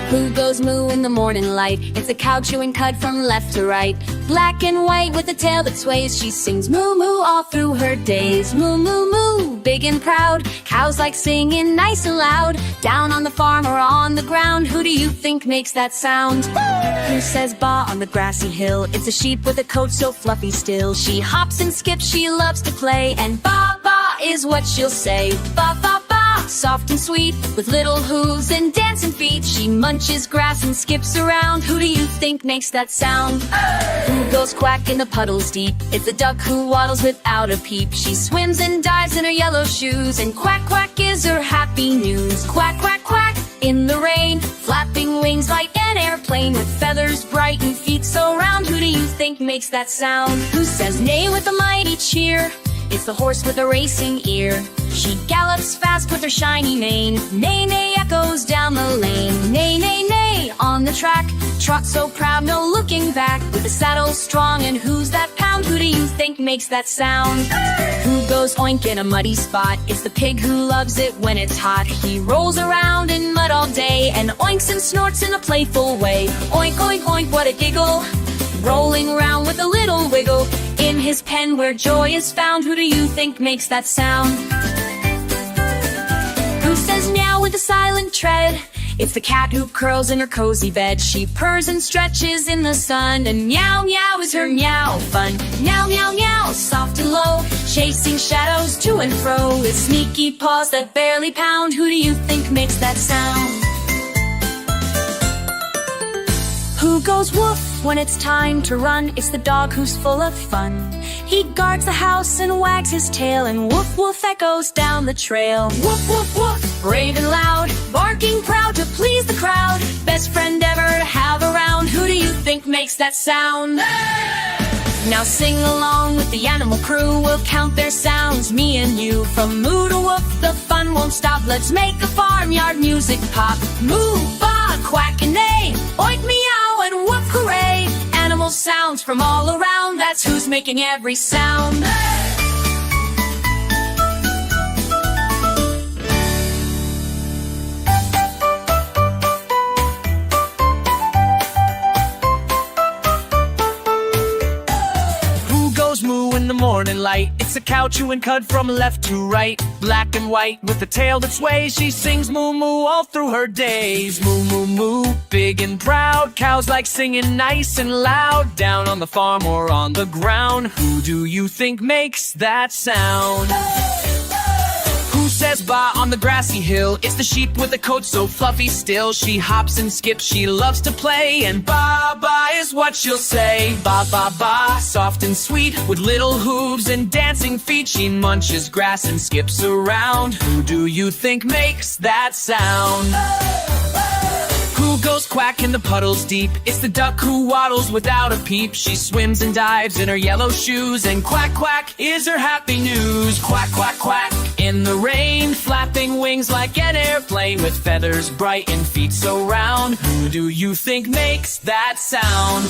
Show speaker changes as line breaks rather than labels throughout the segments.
Who goes moo in the morning light? It's a cow chewing cud from left to right. Black and white with a tail that sways, she sings moo moo all through her days. Moo moo moo, big and proud, cows like singing nice and loud. Down on the farm or on the ground, who do you think makes that sound? Who says ba on the grassy hill? It's a sheep with a coat so fluffy still. She hops and skips, she loves to play, and ba ba is what she'll say. Ba ba ba, soft and sweet, with little hooves and dancing feet. She munches grass and skips around. Who do you think makes that sound? Who goes quack in the puddles deep? It's a duck who waddles without a peep. She swims and dives in her yellow shoes, and quack quack is her happy news. Quack quack quack in the rain, flapping wings like an airplane, with feathers bright and feet so round. Who do you think makes that sound? Who says neigh with a mighty cheer? It's the horse with a racing ear. She gallops fast with her shiny mane. Neigh, neigh echoes down the lane. Neigh, neigh, neigh on the track. Trot so proud, no looking back. With the saddle strong, and who's that pound? Who do you think makes that sound? Who goes oink in a muddy spot? It's the pig who loves it when it's hot. He rolls around in mud all day, and oinks and snorts in a playful way. Oink, oink, oink, what a giggle. Rolling round with a little wiggle. In his pen where joy is found, who do you think makes that sound? Who says meow with a silent tread? It's the cat who curls in her cozy bed. She purrs and stretches in the sun, and meow meow is her meow fun. Meow meow meow, soft and low, chasing shadows to and fro, with sneaky paws that barely pound. Who do you think makes that sound? Who goes woof when it's time to run? It's the dog who's full of fun. He guards the house and wags his tail, and woof woof echoes down the trail. Woof woof woof, brave and loud, barking proud to please the crowd. Best friend ever to have around. Who do you think makes that sound? Now sing along with the animal crew. We'll count their sounds, me and you. From moo to woof, the fun won't stop. Let's make the farmyard music pop. Moo, ba, quack and neigh, oink, meow, and whoop, hooray. Animal sounds from all around, that's who's making every sound.
Moo in the morning light. It's a cow chewing cud from left to right. Black and white with a tail that sways, she sings moo moo all through her days. Moo moo moo, big and proud, cows like singing nice and loud. Down on the farm or on the ground, who do you think makes that sound? Who says ba on the grassy hill? It's the sheep with a coat so fluffy still. She hops and skips, she loves to play, and ba ba is what she'll say. Ba ba ba, soft and sweet, with little hooves and dancing feet. She munches grass and skips around. Who do you think makes that sound? Who goes quack in the puddles deep? It's the duck who waddles without a peep. She swims and dives in her yellow shoes, and quack quack is her happy news. Quack quack quack in the rain, flapping wings like an airplane, with feathers bright and feet so round. Who do you think makes that sound?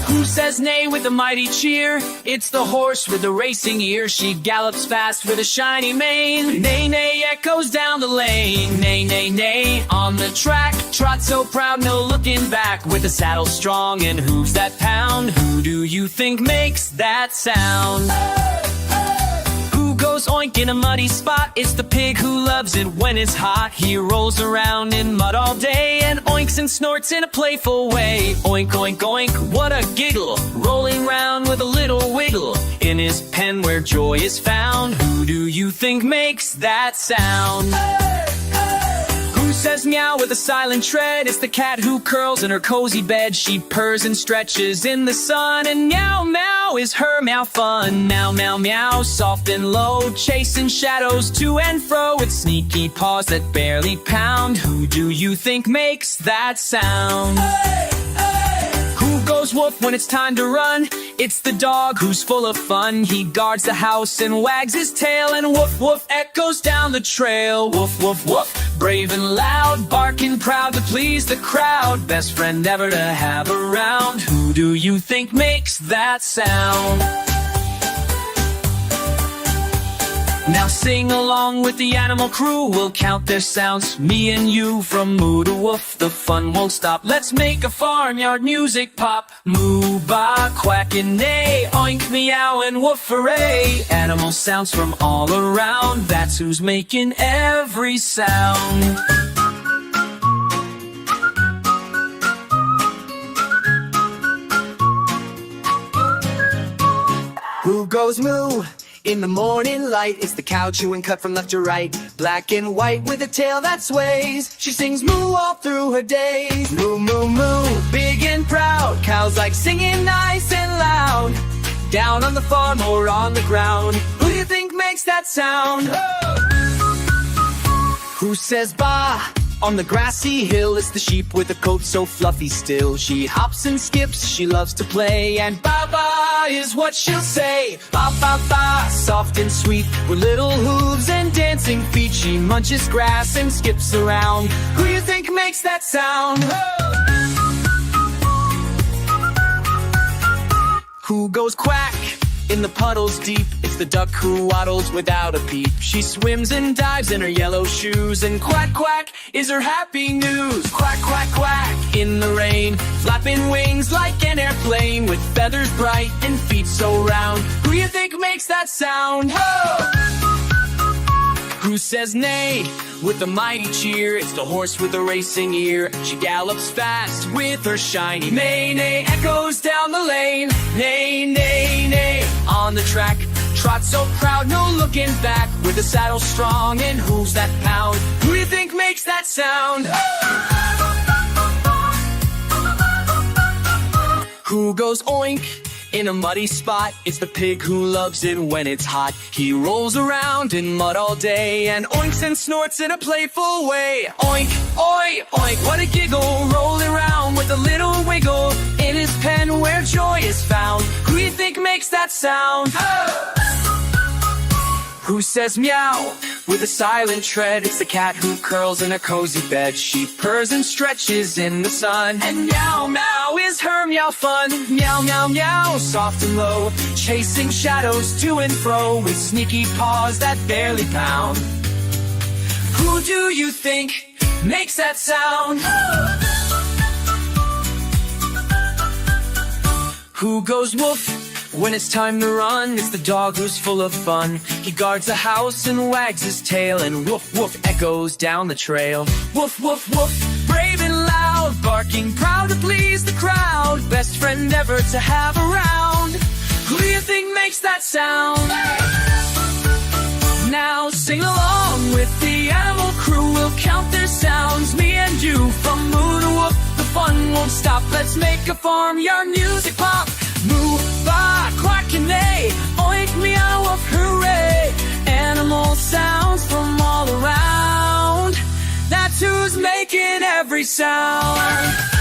Who says neigh with a mighty cheer? It's the horse with a racing ear. She gallops fast with a shiny mane. Neigh, neigh echoes down the lane. Neigh, neigh, neigh on the track. Trot so proud, no looking back, with the saddle strong and hooves that pound. Who do you think makes that sound? Goes oink in a muddy spot? It's the pig who loves it when it's hot. He rolls around in mud all day, and oinks and snorts in a playful way. Oink, oink, oink, what a giggle. Rolling round with a little wiggle. In his pen where joy is found. Who do you think makes that sound? Who says meow with a silent tread? It's the cat who curls in her cozy bed. She purrs and stretches in the sun, and meow meow is her meow fun. Meow meow meow, soft and low, chasing shadows to and fro, with sneaky paws that barely pound. Who do you think makes that sound? Who goes woof when it's time to run? It's the dog who's full of fun. He guards the house and wags his tail, and woof woof echoes down the trail. Woof woof woof, brave and loud, barking proud to please the crowd. Best friend ever to have around. Who do you think makes that sound? Now sing along with the animal crew. We'll count their sounds, me and you. From moo to woof, the fun won't stop. Let's make a farmyard music pop. Moo, ba, quack and neigh, oink, meow and woof, hooray. Animal sounds from all around, that's who's making every sound.
Who goes moo? In the morning light, it's the cow chewing cud from left to right. Black and white with a tail that sways. She sings moo all through her days. Moo, moo, moo, big and proud. Cows like singing nice and loud. Down on the farm or on the ground, who do you think makes that sound? Who says ba? On the grassy hill, it's the sheep with a coat so fluffy still. She hops and skips, she loves to play, and ba-ba is what she'll say. Ba-ba-ba, soft and sweet, with little hooves and dancing feet. She munches grass and skips around. Who do you think makes that sound? Who goes quack? In the puddles deep, it's the duck who waddles without a peep. She swims and dives in her yellow shoes, and quack, quack is her happy news. Quack, quack, quack in the rain, flapping wings like an airplane, with feathers bright and feet so round. Who you think makes that sound? Who says nay? With a mighty cheer, it's the horse with a racing ear. She gallops fast with her shiny mane, neigh, echoes down the lane. Neigh, neigh, neigh, on the track, trot so proud, no looking back, with a saddle strong and hooves that pound. Who do you think makes that sound? Who goes oink? In a muddy spot, it's the pig who loves it when it's hot. He rolls around in mud all day and oinks and snorts in a playful way. Oink, oi, oink, what a giggle, rolling around with a little wiggle in his pen where joy is found. Who do you think makes that sound? Who says meow? With a silent tread, it's the cat who curls in a cozy bed. She purrs and stretches in the sun, and meow, meow is her meow fun. Meow, meow, meow, soft and low, chasing shadows to and fro, with sneaky paws that barely pound. Who do you think makes that sound? Who goes woof? When it's time to run, it's the dog who's full of fun. He guards the house and wags his tail, and woof woof echoes down the trail. Woof woof woof, brave and loud, barking proud to please the crowd. Best friend ever to have around. Who do you think makes that sound? Now sing along with the animal crew. We'll count their sounds, me and you. From moo to woof, the fun won't stop. Let's make a farmyard music pop. Moo, ba, quack and neigh, oink, meow, woof, hooray. Animal sounds from all around, that's who's making every sound.